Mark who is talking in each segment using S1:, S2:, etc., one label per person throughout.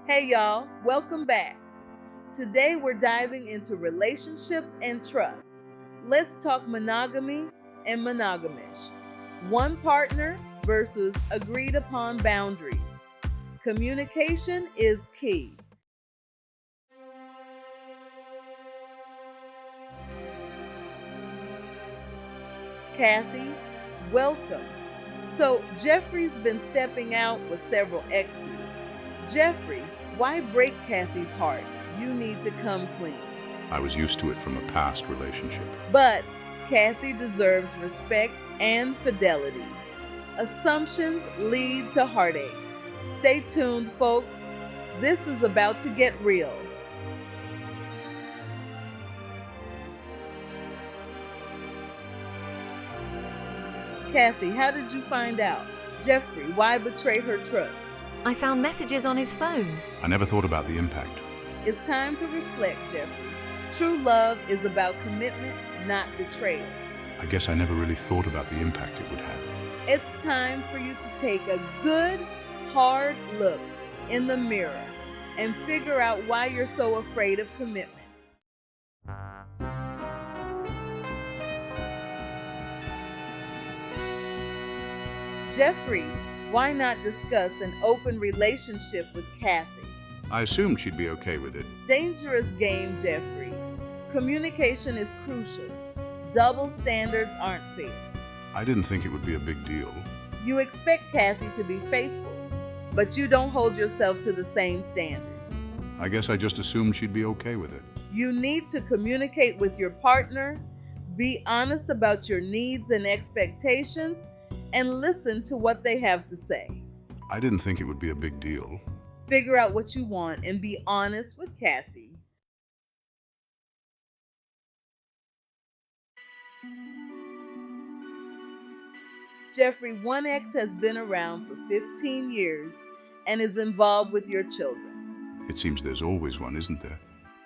S1: Hey y'all, welcome back. Today we're diving into relationships and trust. Let's talk monogamy and monogamish. One partner versus agreed upon boundaries. Communication is key. Kathy, welcome. So, Jeffrey's been stepping out with several exes. Jeffrey, why break Kathy's heart? You need to come clean.
S2: I was used to it from a past relationship.
S1: But Kathy deserves respect and fidelity. Assumptions lead to heartache. Stay tuned, folks. This is about to get real. Kathy, how did you find out? Jeffrey, why betray her trust?
S3: I found messages on his phone.
S2: I never thought about the impact.
S1: It's time to reflect, Jeffrey. True love is about commitment, not betrayal.
S2: I guess I never really thought about the impact it would have.
S1: It's time for you to take a good, hard look in the mirror and figure out why you're so afraid of commitment. Jeffrey, why not discuss an open relationship with Kathy?
S2: I assumed she'd be okay with it.
S1: Dangerous game, Jeffrey. Communication is crucial. Double standards aren't fair.
S2: I didn't think it would be a big deal.
S1: You expect Kathy to be faithful, but you don't hold yourself to the same standard.
S2: I guess I just assumed she'd be okay with it.
S1: You need to communicate with your partner, be honest about your needs and expectations, and listen to what they have to say.
S2: I didn't think it would be a big deal.
S1: Figure out what you want and be honest with Kathy. Jeffrey, one ex has been around for 15 years and is involved with your children.
S2: It seems there's always one, isn't there?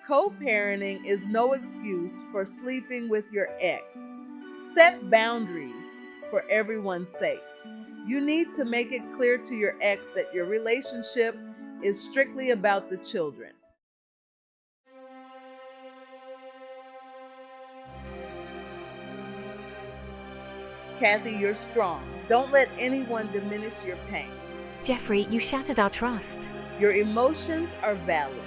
S1: Co-parenting is no excuse for sleeping with your ex. Set boundaries for everyone's sake. You need to make it clear to your ex that your relationship is strictly about the children. Kathy, you're strong. Don't let anyone diminish your pain.
S3: Jeffrey, you shattered our trust.
S1: Your emotions are valid.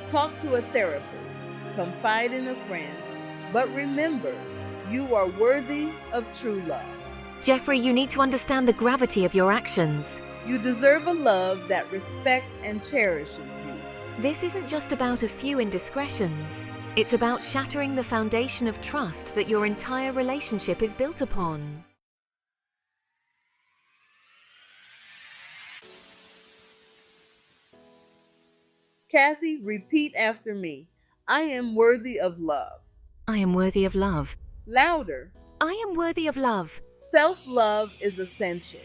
S1: Talk to a therapist. Confide in a friend. But remember, you are worthy of true love.
S3: Jeffrey, you need to understand the gravity of your actions.
S1: You deserve a love that respects and cherishes you.
S3: This isn't just about a few indiscretions. It's about shattering the foundation of trust that your entire relationship is built upon.
S1: Kathy, repeat after me. I am worthy of love.
S3: I am worthy of love.
S1: Louder.
S3: I am worthy of love.
S1: Self-love is essential.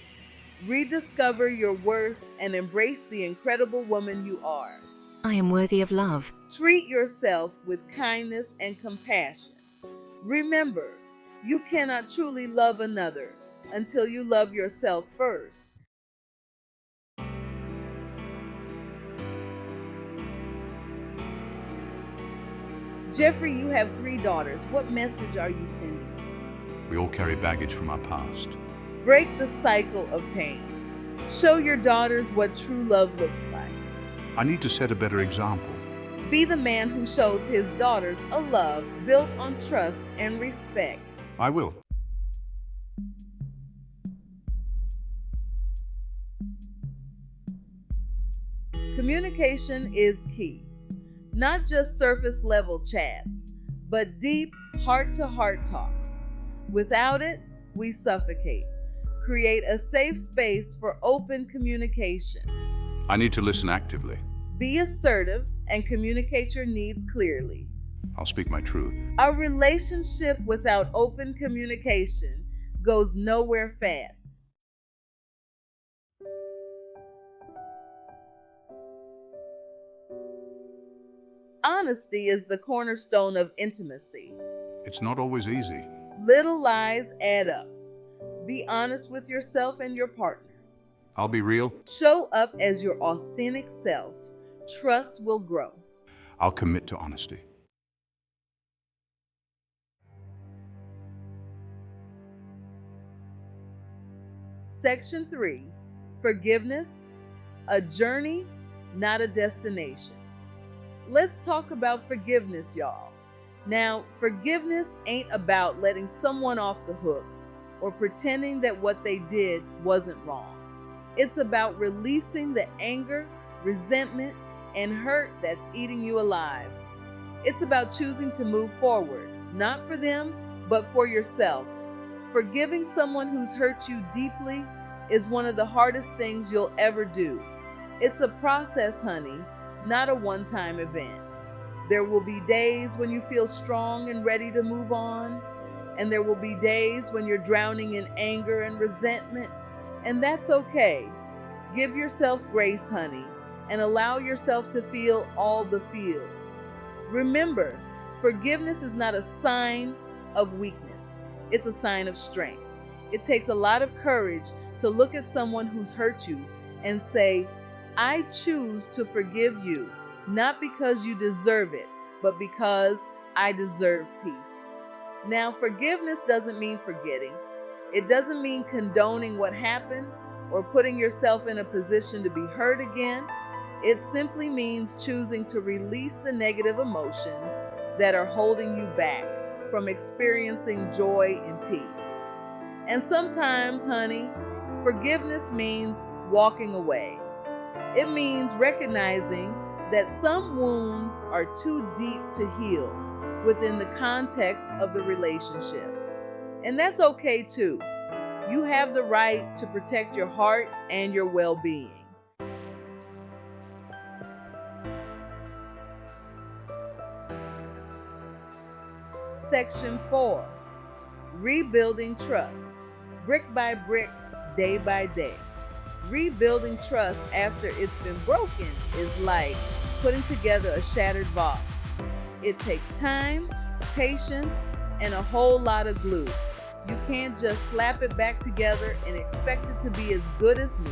S1: Rediscover your worth and embrace the incredible woman you are.
S3: I am worthy of love.
S1: Treat yourself with kindness and compassion. Remember, you cannot truly love another until you love yourself first. Jeffrey, you have 3 daughters. What message are you sending?
S2: We all carry baggage from our past.
S1: Break the cycle of pain. Show your daughters what true love looks like.
S2: I need to set a better example.
S1: Be the man who shows his daughters a love built on trust and respect.
S2: I will.
S1: Communication is key. Not just surface level chats, but deep heart-to-heart talks. Without it, we suffocate. Create a safe space for open communication.
S2: I need to listen actively.
S1: Be assertive and communicate your needs clearly.
S2: I'll speak my truth.
S1: A relationship without open communication goes nowhere fast. Honesty is the cornerstone of intimacy.
S2: It's not always easy.
S1: Little lies add up. Be honest with yourself and your partner.
S2: I'll be real.
S1: Show up as your authentic self. trust will grow.
S2: I'll commit to honesty.
S1: Section 3, forgiveness, a journey, not a destination. Let's talk about forgiveness, y'all. Now, forgiveness ain't about letting someone off the hook or pretending that what they did wasn't wrong. It's about releasing the anger, resentment, and hurt that's eating you alive. It's about choosing to move forward, not for them, but for yourself. Forgiving someone who's hurt you deeply is one of the hardest things you'll ever do. It's a process, honey, not a one-time event. There will be days when you feel strong and ready to move on, and there will be days when you're drowning in anger and resentment, and that's okay. Give yourself grace, honey, and allow yourself to feel all the feels. Remember, forgiveness is not a sign of weakness. It's a sign of strength. It takes a lot of courage to look at someone who's hurt you and say, I choose to forgive you, not because you deserve it, but because I deserve peace. Now, forgiveness doesn't mean forgetting. It doesn't mean condoning what happened or putting yourself in a position to be hurt again. It simply means choosing to release the negative emotions that are holding you back from experiencing joy and peace. And sometimes, honey, forgiveness means walking away. It means recognizing that some wounds are too deep to heal within the context of the relationship. And that's okay too. You have the right to protect your heart and your well-being. Section 4, rebuilding trust, brick by brick, day by day. Rebuilding trust after it's been broken is like putting together a shattered vase. It takes time, patience, and a whole lot of glue. You can't just slap it back together and expect it to be as good as new.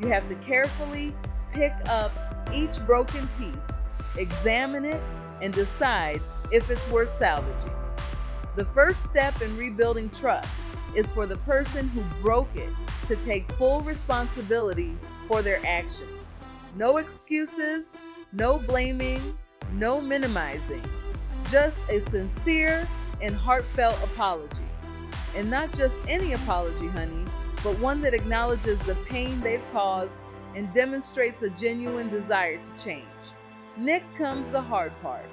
S1: You have to carefully pick up each broken piece, examine it, and decide if it's worth salvaging. The first step in rebuilding trust is for the person who broke it to take full responsibility for their actions. No excuses, no blaming, no minimizing. Just a sincere and heartfelt apology. And not just any apology, honey, but one that acknowledges the pain they've caused and demonstrates a genuine desire to change. Next comes the hard part,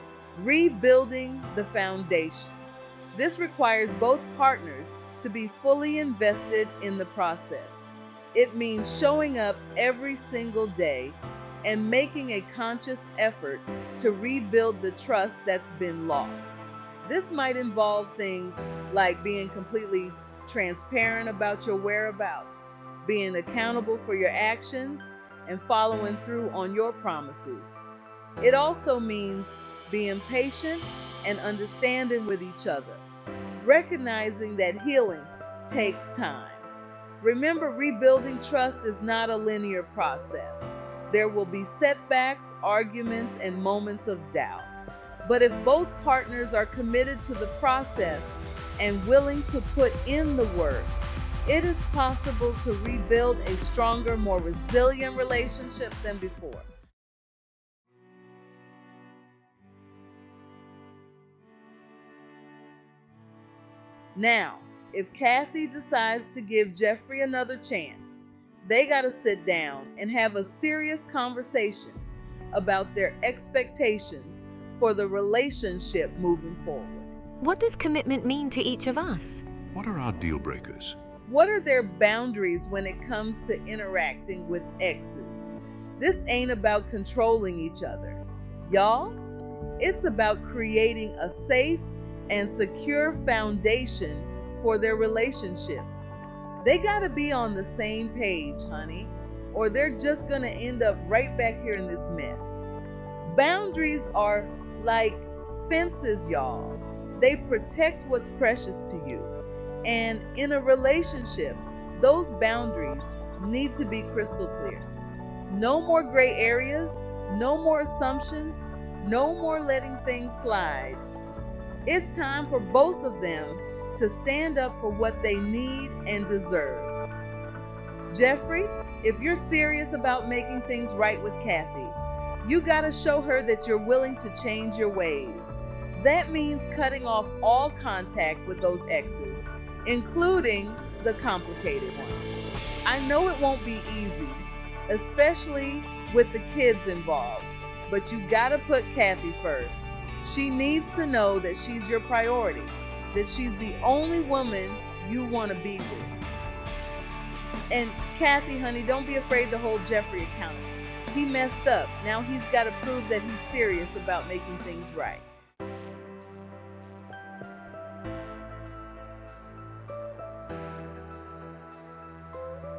S1: rebuilding the foundation. This requires both partners to be fully invested in the process. It means showing up every single day and making a conscious effort to rebuild the trust that's been lost. This might involve things like being completely transparent about your whereabouts, being accountable for your actions, and following through on your promises. It also means being patient and understanding with each other, recognizing that healing takes time. Remember, rebuilding trust is not a linear process. There will be setbacks, arguments, and moments of doubt. But if both partners are committed to the process and willing to put in the work, it is possible to rebuild a stronger, more resilient relationship than before. Now, if Kathy decides to give Jeffrey another chance, they got to sit down and have a serious conversation about their expectations for the relationship moving forward.
S3: What does commitment mean to each of us?
S2: What are our deal breakers?
S1: What are their boundaries when it comes to interacting with exes? This ain't about controlling each other. Y'all, it's about creating a safe and secure foundation for their relationship. They gotta be on the same page, honey, or they're just gonna end up right back here in this mess. Boundaries are like fences, y'all. They protect what's precious to you. And in a relationship, those boundaries need to be crystal clear. No more gray areas, No more assumptions, no more letting things slide. It's time for both of them to stand up for what they need and deserve. Jeffrey, if you're serious about making things right with Kathy, you gotta show her that you're willing to change your ways. That means cutting off all contact with those exes, including the complicated one. I know it won't be easy, especially with the kids involved, but you gotta put Kathy first. She needs to know that she's your priority, that she's the only woman you want to be with. And Kathy, honey, don't be afraid to hold Jeffrey accountable. He messed up. Now he's got to prove that he's serious about making things right.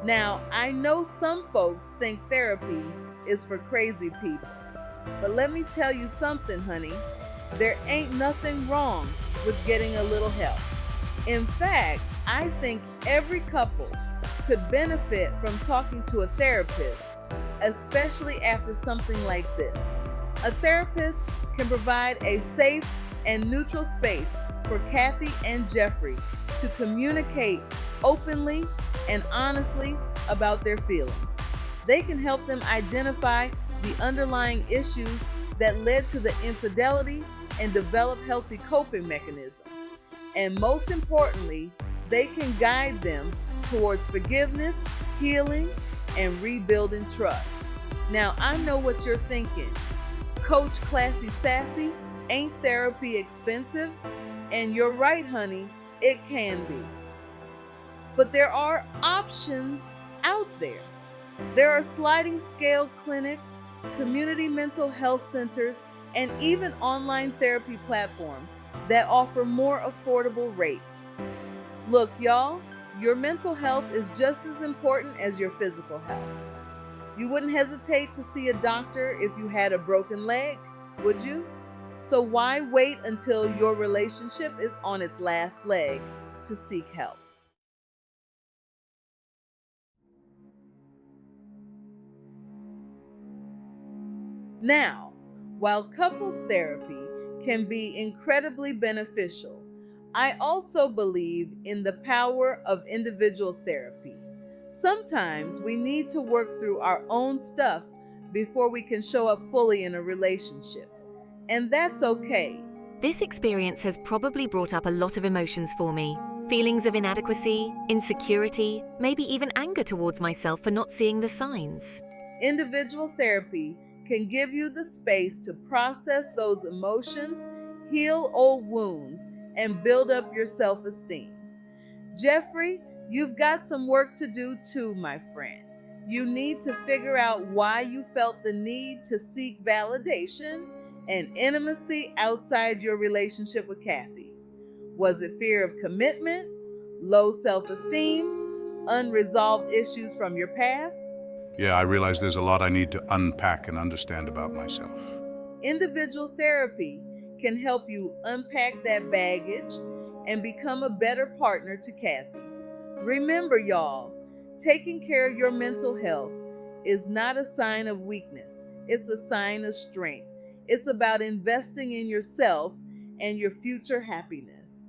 S1: Now, I know some folks think therapy is for crazy people, but let me tell you something, honey. There ain't nothing wrong with getting a little help. In fact, I think every couple could benefit from talking to a therapist, especially after something like this. A therapist can provide a safe and neutral space for Kathy and Jeffrey to communicate openly and honestly about their feelings. They can help them identify the underlying issues that led to the infidelity and develop healthy coping mechanisms. And most importantly, they can guide them towards forgiveness, healing, and rebuilding trust. Now, I know what you're thinking. Coach Classy Sassy, ain't therapy expensive? And you're right, honey, it can be. But there are options out there. There are sliding scale clinics, community mental health centers, and even online therapy platforms that offer more affordable rates. Look, y'all, your mental health is just as important as your physical health. You wouldn't hesitate to see a doctor if you had a broken leg, would you? So why wait until your relationship is on its last leg to seek help? Now, while couples therapy can be incredibly beneficial, I also believe in the power of individual therapy. Sometimes we need to work through our own stuff before we can show up fully in a relationship. And that's okay.
S3: This experience has probably brought up a lot of emotions for me. Feelings of inadequacy, insecurity, maybe even anger towards myself for not seeing the signs.
S1: Individual therapy can give you the space to process those emotions, heal old wounds, and build up your self-esteem. Jeffrey, you've got some work to do too, my friend. You need to figure out why you felt the need to seek validation and intimacy outside your relationship with Kathy. Was it fear of commitment, low self-esteem, unresolved issues from your past?
S2: Yeah, I realize there's a lot I need to unpack and understand about myself.
S1: Individual therapy can help you unpack that baggage and become a better partner to Kathy. Remember, y'all, taking care of your mental health is not a sign of weakness, it's a sign of strength. It's about investing in yourself and your future happiness.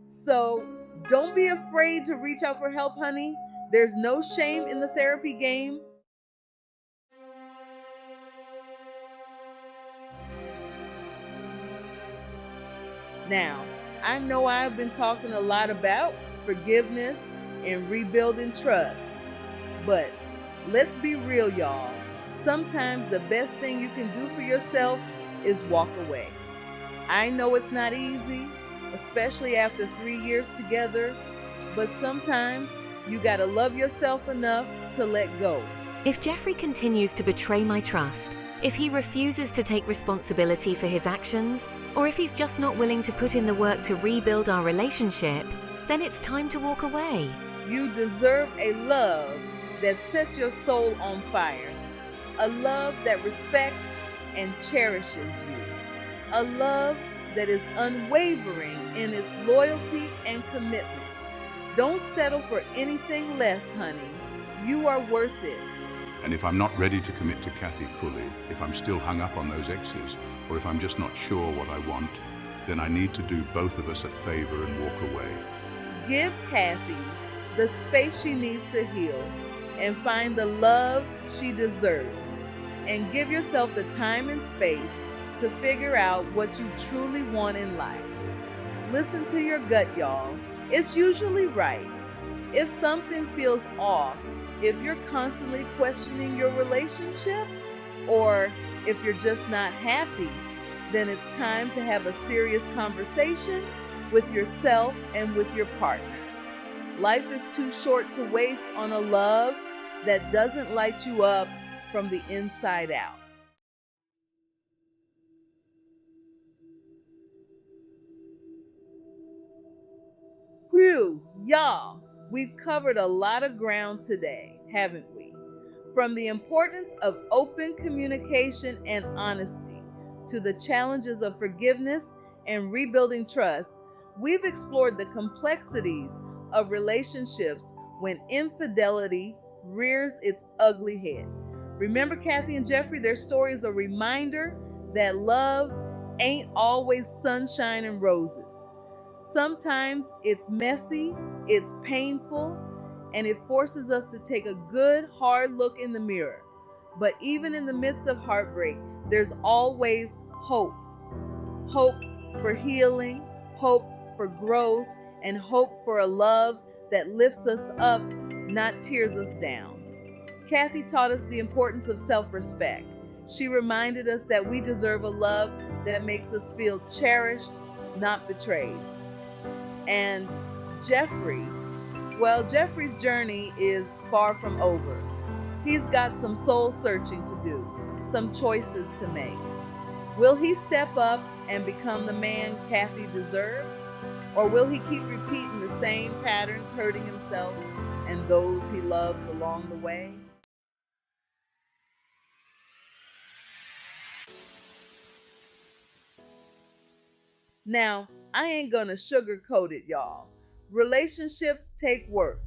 S1: So don't be afraid to reach out for help, honey. There's no shame in the therapy game. Now, I know I've been talking a lot about forgiveness and rebuilding trust, but let's be real, y'all. Sometimes the best thing you can do for yourself is walk away. I know it's not easy, especially after 3 years together, but sometimes you gotta love yourself enough to let go.
S3: If Jeffrey continues to betray my trust, if he refuses to take responsibility for his actions, or if he's just not willing to put in the work to rebuild our relationship, then it's time to walk away.
S1: You deserve a love that sets your soul on fire, a love that respects and cherishes you, a love that is unwavering in its loyalty and commitment. Don't settle for anything less, honey. You are worth it.
S2: And if I'm not ready to commit to Kathy fully, if I'm still hung up on those exes, or if I'm just not sure what I want, then I need to do both of us a favor and walk away.
S1: Give Kathy the space she needs to heal and find the love she deserves. And give yourself the time and space to figure out what you truly want in life. Listen to your gut, y'all. It's usually right. If something feels off, if you're constantly questioning your relationship, or if you're just not happy, then it's time to have a serious conversation with yourself and with your partner. Life is too short to waste on a love that doesn't light you up from the inside out. Phew, y'all, we've covered a lot of ground today, haven't we? From the importance of open communication and honesty to the challenges of forgiveness and rebuilding trust, we've explored the complexities of relationships when infidelity rears its ugly head. Remember Kathy and Jeffrey, their story is a reminder that love ain't always sunshine and roses. Sometimes it's messy, it's painful, and it forces us to take a good, hard look in the mirror. But even in the midst of heartbreak, there's always hope. Hope for healing, hope for growth, and hope for a love that lifts us up, not tears us down. Kathy taught us the importance of self-respect. She reminded us that we deserve a love that makes us feel cherished, not betrayed. And Jeffrey, well, Jeffrey's journey is far from over. He's got some soul searching to do, some choices to make. Will he step up and become the man Kathy deserves? Or will he keep repeating the same patterns, hurting himself and those he loves along the way? Now, I ain't gonna sugarcoat it, y'all. Relationships take work.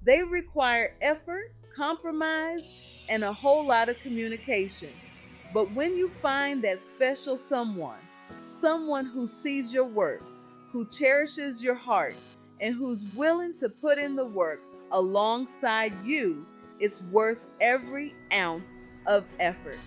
S1: They require effort, compromise, and a whole lot of communication. But when you find that special someone who sees your work, who cherishes your heart, and who's willing to put in the work alongside you, it's worth every ounce of effort.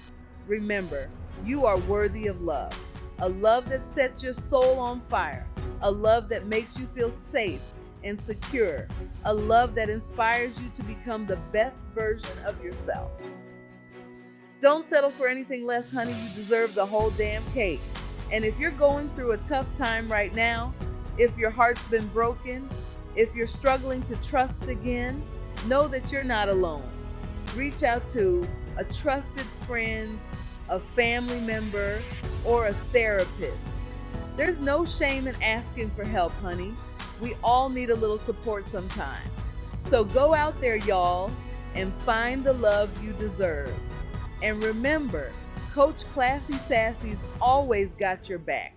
S1: Remember, you are worthy of love. A love that sets your soul on fire. A love that makes you feel safe and secure. A love that inspires you to become the best version of yourself. Don't settle for anything less, honey. You deserve the whole damn cake. And if you're going through a tough time right now, if your heart's been broken, if you're struggling to trust again, know that you're not alone. Reach out to a trusted friend, a family member, or a therapist. There's no shame in asking for help, honey. We all need a little support sometimes. So go out there, y'all, and find the love you deserve. And remember, Coach Classy Sassy's always got your back.